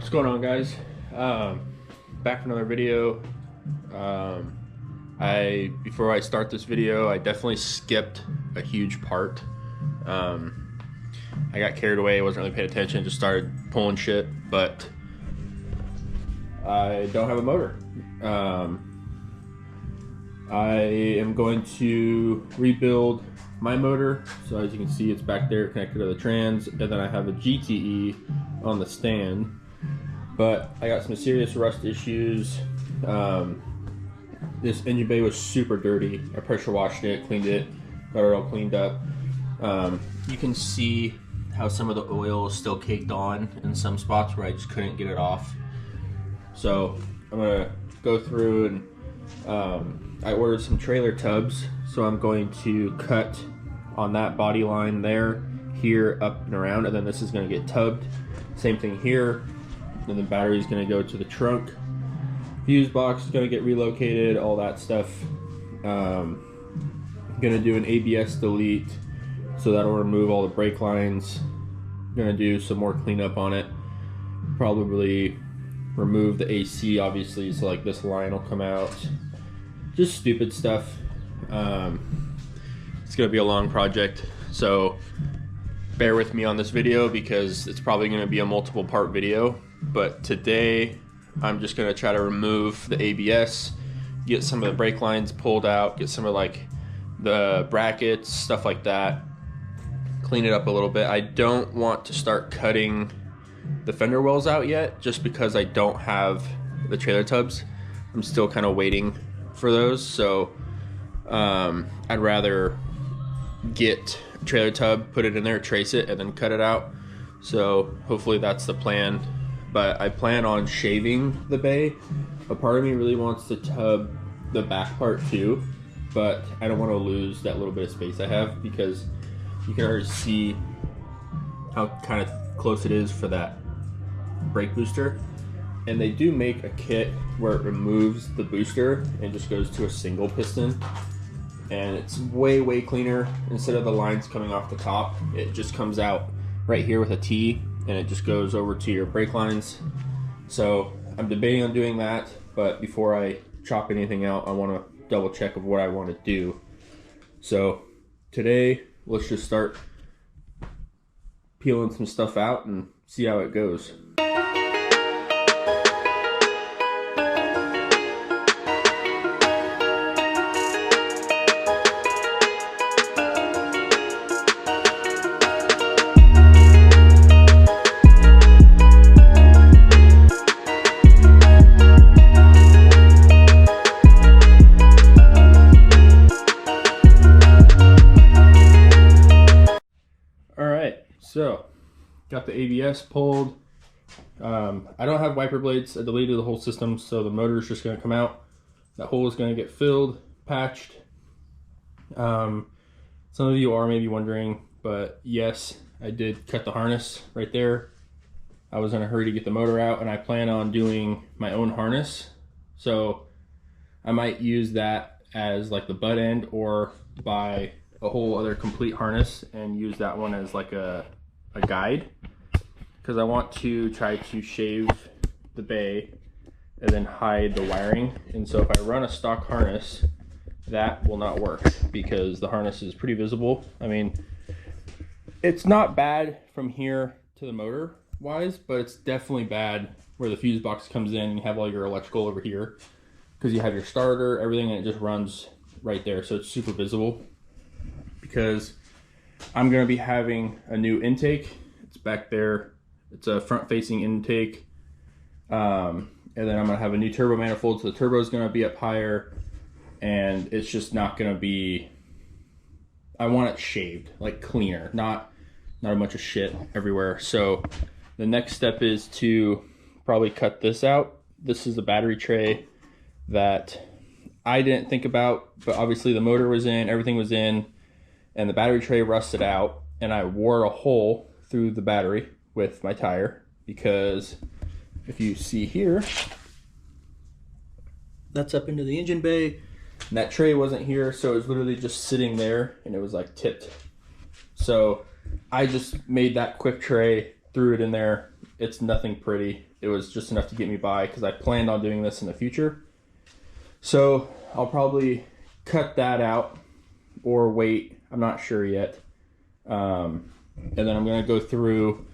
What's going on, guys? Back for another video. Before I start this video, I definitely skipped a huge part. I got carried away, wasn't really paying attention, just started pulling shit, but I don't have a motor. I am going to rebuild my motor. So as you can see, it's back there connected to the trans, and then I have a GTE on the stand. But I got some serious rust issues. This engine bay was super dirty. I pressure washed it, cleaned it, got it all cleaned up. You can see how some of the oil is still caked on in some spots where I just couldn't get it off. So I'm gonna go through and I ordered some trailer tubs, so I'm going to cut on that body line there, here, up and around, and then this is going to get tubbed. Same thing here, and the battery is going to go to the trunk. Fuse box is going to get relocated, all that stuff. I'm going to do an ABS delete, so that'll remove all the brake lines. I'm going to do some more cleanup on it. Probably remove the AC, obviously, so like this line will come out. Just stupid stuff. It's gonna be a long project, so bear with me on this video because it's probably gonna be a multiple part video. But today I'm just gonna try to remove the ABS, get some of the brake lines pulled out, get some of like the brackets, stuff like that, clean it up a little bit. I don't want to start cutting the fender wells out yet, just because I don't have the trailer tubs. I'm still kind of waiting for those, so I'd rather get a trailer tub, put it in there, trace it, and then cut it out. So hopefully that's the plan. But I plan on shaving the bay. A part of me really wants to tub the back part too, but I don't want to lose that little bit of space I have, because you can already see how kind of close it is for that brake booster. And they do make a kit where it removes the booster and just goes to a single piston, and it's way cleaner. Instead of the lines coming off the top, it just comes out right here with a T, and it just goes over to your brake lines. So I'm debating on doing that, but before I chop anything out, I want to double check of what I want to do. So today let's just start peeling some stuff out and see how it goes. So, got the ABS pulled. I don't have wiper blades. I deleted the whole system, so the motor is just going to come out. That hole is going to get filled, patched. Some of you are maybe wondering, but yes, I did cut the harness right there. I was in a hurry to get the motor out, and I plan on doing my own harness. So I might use that as like the butt end, or buy a whole other complete harness and use that one as like a guide, because I want to try to shave the bay and then hide the wiring. And so if I run a stock harness, that will not work because the harness is pretty visible. I mean, it's not bad from here to the motor wise, but it's definitely bad where the fuse box comes in and you have all your electrical over here, because you have your starter, everything, and it just runs right there. So it's super visible, because I'm going to be having a new intake. It's back there. It's a front-facing intake. And then I'm going to have a new turbo manifold, so the turbo is going to be up higher. And it's just not going to be... I want it shaved, like cleaner, not a bunch of shit everywhere. So the next step is to probably cut this out. This is the battery tray that I didn't think about, but obviously the motor was in, everything was in, and the battery tray rusted out, and I wore a hole through the battery with my tire, because if you see here, that's up into the engine bay, and that tray wasn't here, so it was literally just sitting there, and it was like tipped. So I just made that quick tray, threw it in there, It's nothing pretty. It was just enough to get me by because I planned on doing this in the future. So I'll probably cut that out or wait. I'm not sure yet. And then I'm going to go through,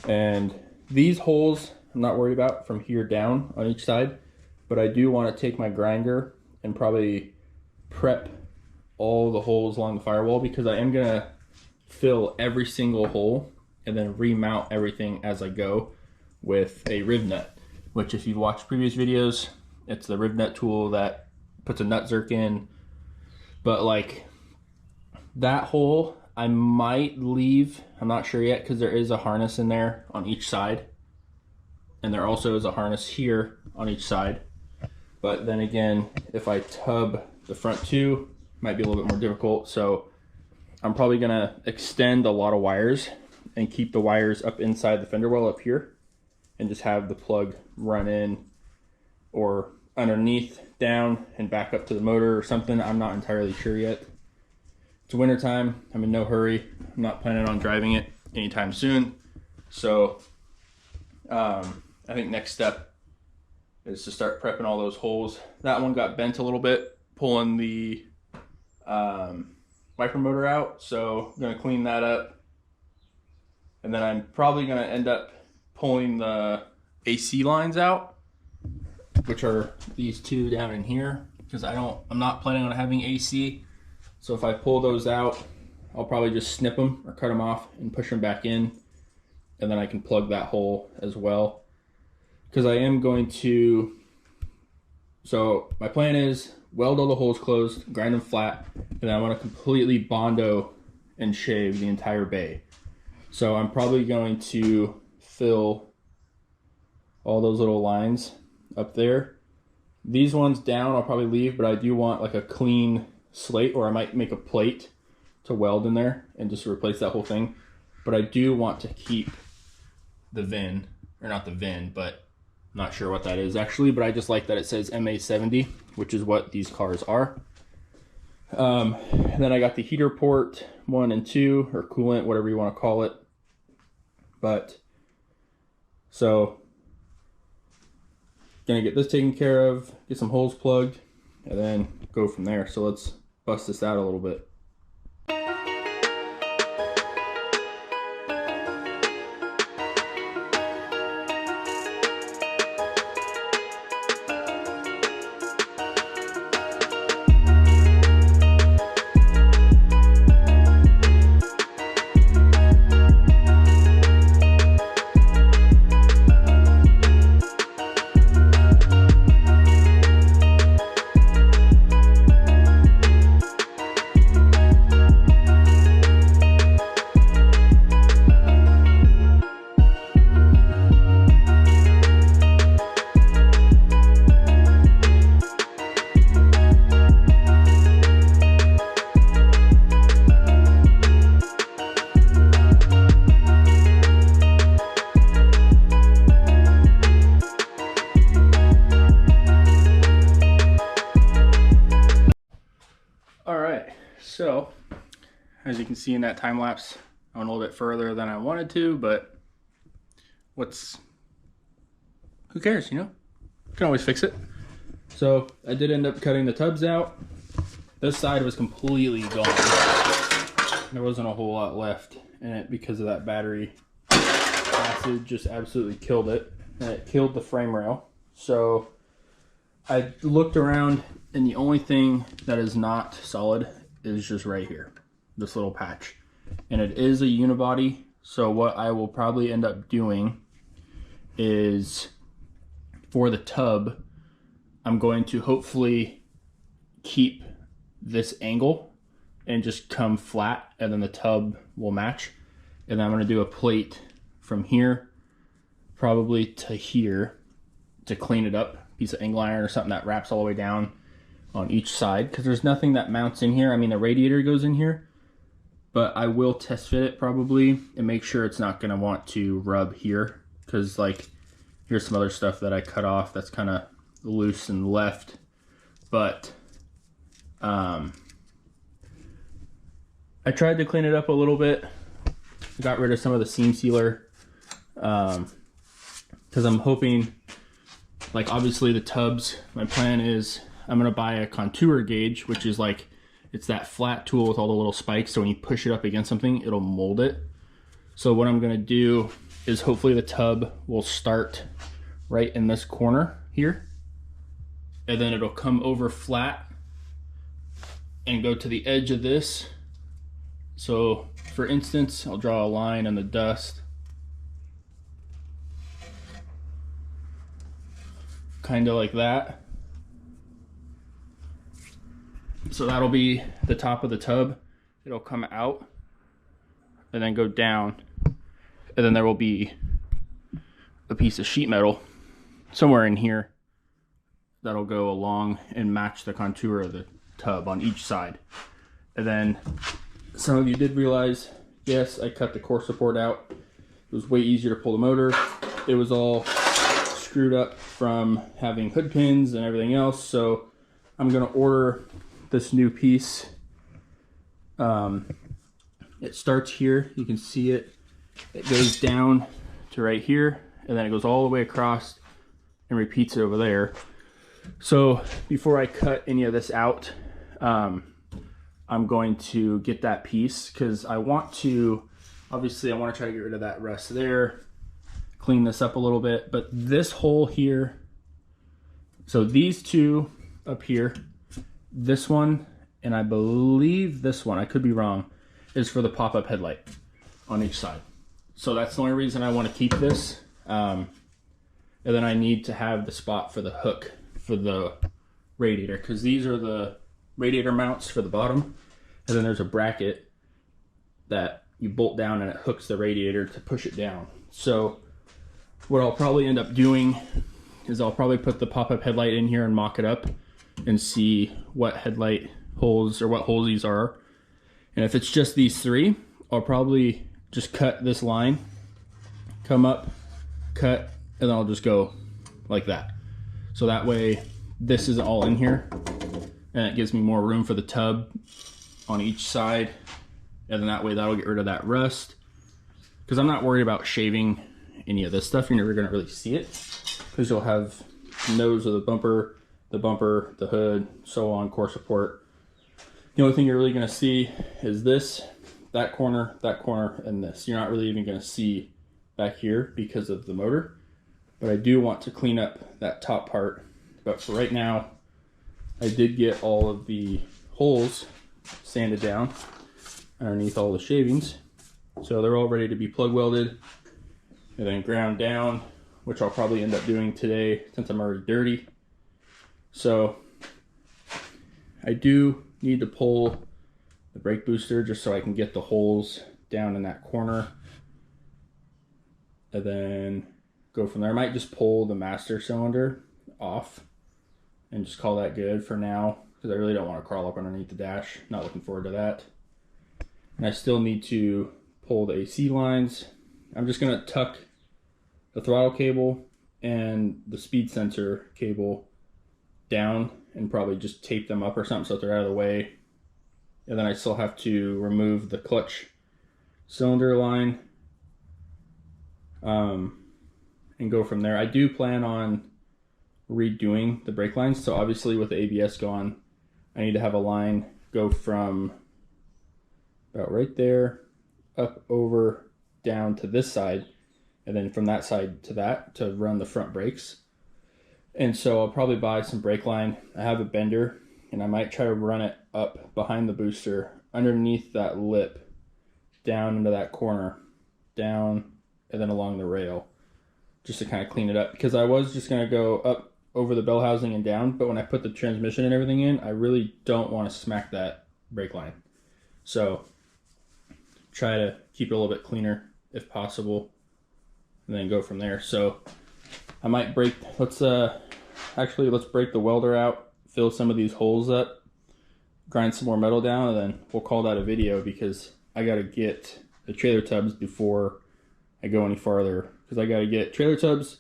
and these holes I'm not worried about from here down on each side, but I do want to take my grinder and probably prep all the holes along the firewall, because I am going to fill every single hole and then remount everything as I go with a riv nut, which if you've watched previous videos, it's the riv nut tool that puts a nut zerk in. But like that hole I might leave, I'm not sure yet, because there is a harness in there on each side, and there also is a harness here on each side. But then again, if I tub the front two, it might be a little bit more difficult. So I'm probably gonna extend a lot of wires and keep the wires up inside the fender well up here, and just have the plug run in or underneath, down, and back up to the motor or something. I'm not entirely sure yet. It's winter time. I'm in no hurry. I'm not planning on driving it anytime soon. So I think next step is to start prepping all those holes. That one got bent a little bit pulling the wiper motor out, so I'm gonna clean that up. And then I'm probably gonna end up pulling the AC lines out, which are these two down in here, because I'm not planning on having AC. So if I pull those out, I'll probably just snip them or cut them off and push them back in, and then I can plug that hole as well. Because I am going to, so my plan is weld all the holes closed, grind them flat, and then I want to completely Bondo and shave the entire bay. So I'm probably going to fill all those little lines up there. These ones down I'll probably leave, but I do want like a clean slate, or I might make a plate to weld in there and just replace that whole thing. But I do want to keep the VIN, or not the VIN, but I'm not sure what that is actually, but I just like that it says MA70, which is what these cars are. And then I got the heater port 1 and 2, or coolant, whatever you want to call it. But so gonna get this taken care of, get some holes plugged, and then go from there. So let's bust this out a little bit. So, as you can see in that time lapse, I went a little bit further than I wanted to, but who cares, you know? Can always fix it. So, I did end up cutting the tubs out. This side was completely gone. There wasn't a whole lot left in it because of that battery. Acid just absolutely killed it, and it killed the frame rail. So, I looked around, and the only thing that is not solid is just right here, this little patch, and it is a unibody. So what I will probably end up doing is, for the tub, I'm going to hopefully keep this angle and just come flat, and then the tub will match. And then I'm going to do a plate from here probably to here to clean it up, piece of angle iron or something that wraps all the way down on each side, because there's nothing that mounts in here. I mean, the radiator goes in here, but I will test fit it probably and make sure it's not going to want to rub here, because like here's some other stuff that I cut off that's kind of loose and left. But I tried to clean it up a little bit, got rid of some of the seam sealer, because I'm hoping, like obviously the tubs, my plan is I'm gonna buy a contour gauge, which is like, it's that flat tool with all the little spikes, so when you push it up against something, it'll mold it. So what I'm gonna do is hopefully the tub will start right in this corner here, and then it'll come over flat and go to the edge of this. So for instance, I'll draw a line in the dust, kind of like that. So that'll be the top of the tub. It'll come out and then go down, and then there will be a piece of sheet metal somewhere in here that'll go along and match the contour of the tub on each side. And then some of you did realize, yes, I cut the core support out. It was way easier to pull the motor. It was all screwed up from having hood pins and everything else, so I'm gonna order this new piece. It starts here, you can see it. It goes down to right here, and then it goes all the way across and repeats it over there. So before I cut any of this out, I'm going to get that piece, because I want to, obviously I want to try to get rid of that rust there, clean this up a little bit. But this hole here, so these two up here, this one, and I believe this one, I could be wrong, is for the pop-up headlight on each side. So that's the only reason I want to keep this. And then I need to have the spot for the hook for the radiator, because these are the radiator mounts for the bottom, and then there's a bracket that you bolt down and it hooks the radiator to push it down. So what I'll probably end up doing is I'll probably put the pop-up headlight in here and mock it up and see what headlight holes or what holes these are. And if it's just these three, I'll probably just cut this line, come up, cut, and then I'll just go like that. So that way this is all in here, and it gives me more room for the tub on each side, and then that way that'll get rid of that rust, because I'm not worried about shaving any of this stuff. You're never going to really see it, because you'll have the nose of the bumper, the hood, so on, core support. The only thing you're really going to see is this, that corner, and this. You're not really even going to see back here because of the motor, but I do want to clean up that top part. But for right now, I did get all of the holes sanded down underneath all the shavings, so they're all ready to be plug welded and then ground down, which I'll probably end up doing today since I'm already dirty. So I do need to pull the brake booster just so I can get the holes down in that corner, and then go from there. I might just pull the master cylinder off and just call that good for now, because I really don't want to crawl up underneath the dash. Not looking forward to that. And I still need to pull the AC lines. I'm just going to tuck the throttle cable and the speed sensor cable down and probably just tape them up or something so that they're out of the way. And then I still have to remove the clutch cylinder line and go from there. I do plan on redoing the brake lines. So obviously with the ABS gone, I need to have a line go from about right there up over down to this side, and then from that side to that to run the front brakes. And so I'll probably buy some brake line. I have a bender, and I might try to run it up behind the booster underneath that lip down into that corner, down, and then along the rail, just to kind of clean it up, because I was just going to go up over the bell housing and down, but when I put the transmission and everything in, I really don't want to smack that brake line. So try to keep it a little bit cleaner if possible, and then go from there. So I might break, let's break the welder out, fill some of these holes up, grind some more metal down, and then we'll call that a video, because I got to get the trailer tubs before I go any farther, because I got to get trailer tubs,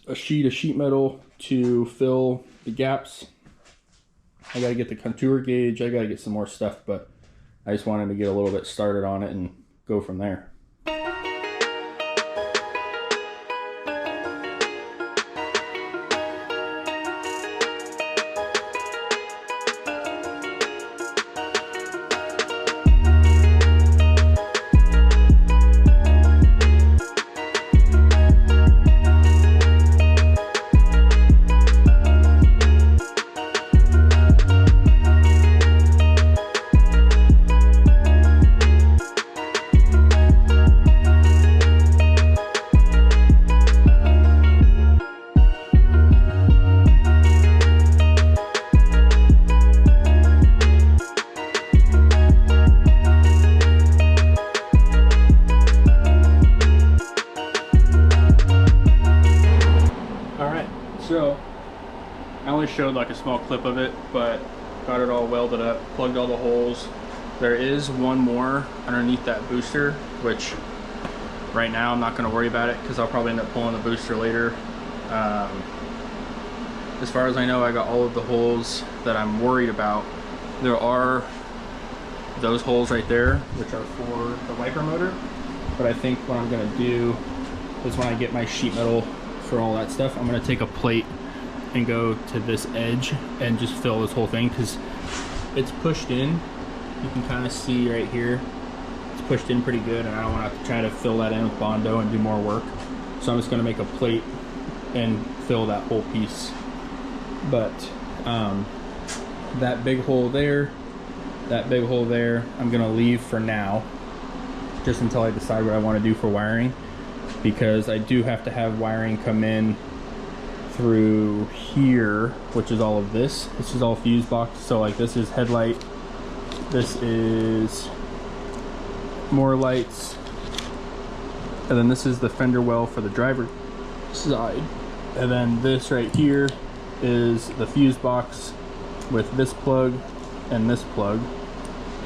a sheet of sheet metal to fill the gaps. I got to get the contour gauge. I got to get some more stuff, but I just wanted to get a little bit started on it and go from there. So I only showed like a small clip of it, but got it all welded up, plugged all the holes. There is one more underneath that booster, which right now I'm not going to worry about it because I'll probably end up pulling the booster later. As far as I know, I got all of the holes that I'm worried about. There are those holes right there, which are for the wiper motor. But I think what I'm going to do is when I get my sheet metal for all that stuff, I'm going to take a plate and go to this edge and just fill this whole thing because it's pushed in. You can kind of see right here, it's pushed in pretty good, and I don't want to have to try to fill that in with Bondo and do more work. So I'm just going to make a plate and fill that whole piece. But that big hole there, that big hole there, I'm going to leave for now, just until I decide what I want to do for wiring, because I do have to have wiring come in through here, which is all of this. This is all fuse box. So like this is headlight, this is more lights, and then this is the fender well for the driver side, and then this right here is the fuse box with this plug and this plug.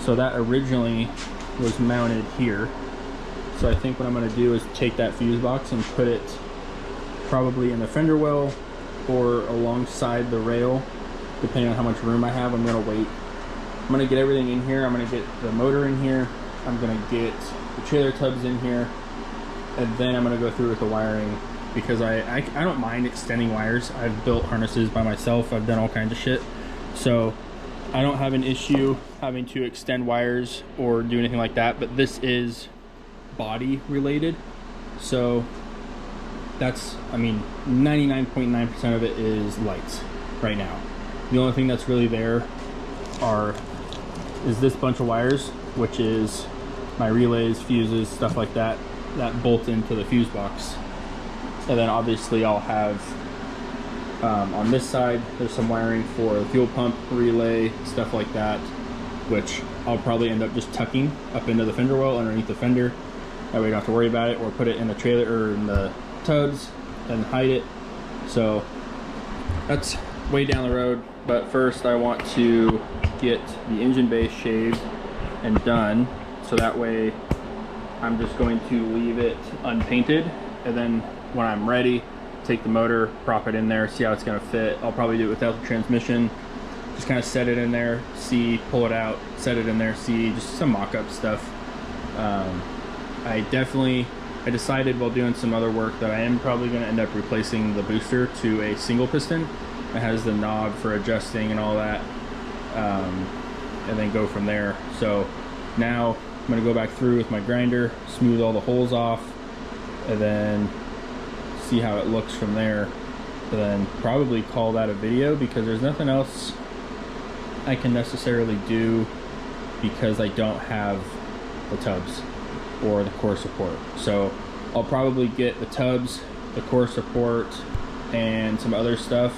So that originally was mounted here. So I think what I'm going to do is take that fuse box and put it probably in the fender well or alongside the rail, depending on how much room I have. I'm going to wait. I'm going to get everything in here. I'm going to get the motor in here. I'm going to get the trailer tubs in here, and then I'm going to go through with the wiring, because I don't mind extending wires. I've built harnesses by myself. I've done all kinds of shit. So I don't have an issue having to extend wires or do anything like that, but this is body related. So that's, I mean, 99.9% of it is lights right now. The only thing that's really there is this bunch of wires, which is my relays, fuses, stuff like that, that bolt into the fuse box. And then obviously I'll have, on this side, there's some wiring for the fuel pump, relay, stuff like that, which I'll probably end up just tucking up into the fender well underneath the fender. That way you don't have to worry about it, or put it in the trailer or in the tubs and hide it. So that's way down the road. But first I want to get the engine bay shaved and done. So that way I'm just going to leave it unpainted, and then when I'm ready, take the motor, prop it in there, see how it's going to fit. I'll probably do it without the transmission. Just kind of set it in there, see, pull it out, set it in there, see, just some mock-up stuff. I decided while doing some other work that I am probably going to end up replacing the booster to a single piston. It has the knob for adjusting and all that, and then go from there. So now I'm going to go back through with my grinder, smooth all the holes off, and then see how it looks from there, and then probably call that a video, because there's nothing else I can necessarily do because I don't have the tubs or the core support. So I'll probably get the tubs, the core support, and some other stuff.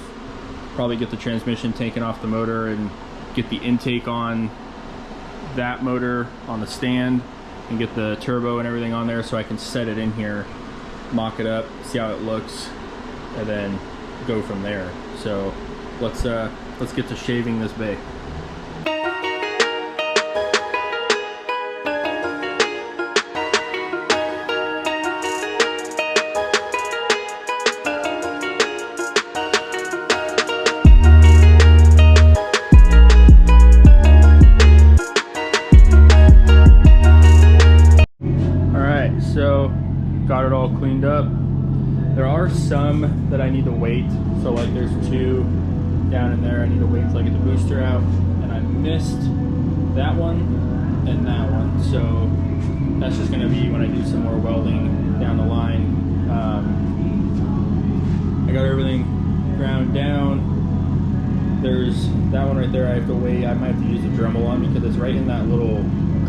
Probably get the transmission taken off the motor and get the intake on that motor on the stand, and get the turbo and everything on there so I can set it in here, mock it up, see how it looks, and then go from there. So let's get to shaving this bay. So got it all cleaned up. There are some that I need to wait. So like there's two down in there I need to wait till I get the booster out, and I missed that one and that one. So that's just gonna be when I do some more welding down the line. I got everything ground down. There's that one right there I have to wait. I might have to use the Dremel on, because it's right in that little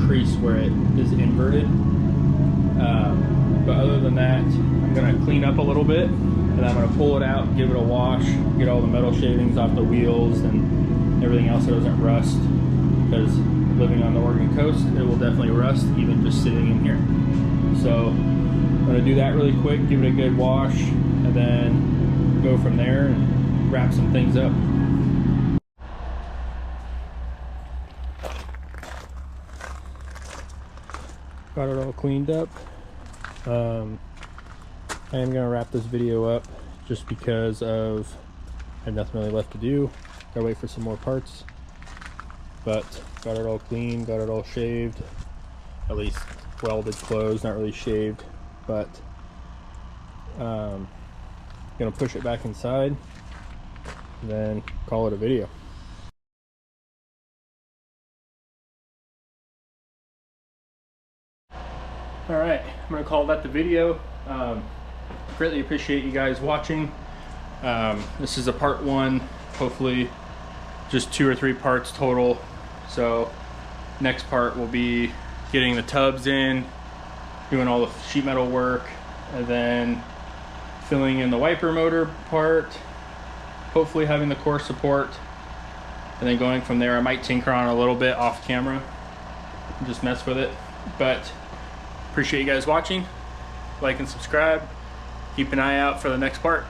crease where it is inverted. But other than that, I'm going to clean up a little bit, and I'm going to pull it out, give it a wash, get all the metal shavings off the wheels and everything else so it doesn't rust, because living on the Oregon coast, it will definitely rust even just sitting in here. So I'm going to do that really quick, give it a good wash, and then go from there and wrap some things up. Got it all cleaned up. I am gonna wrap this video up just because of I have nothing really left to do. Gotta wait for some more parts. But got it all clean, got it all shaved. At least welded closed, not really shaved. But gonna push it back inside, then call it a video. All right, I'm gonna call that the video. Greatly appreciate you guys watching. This is a part one, hopefully just 2 or 3 parts total. So next part will be getting the tubs in, doing all the sheet metal work, and then filling in the wiper motor part, hopefully having the core support, and then going from there. I might tinker on a little bit off camera and just mess with it, but appreciate you guys watching. Like and subscribe. Keep an eye out for the next part.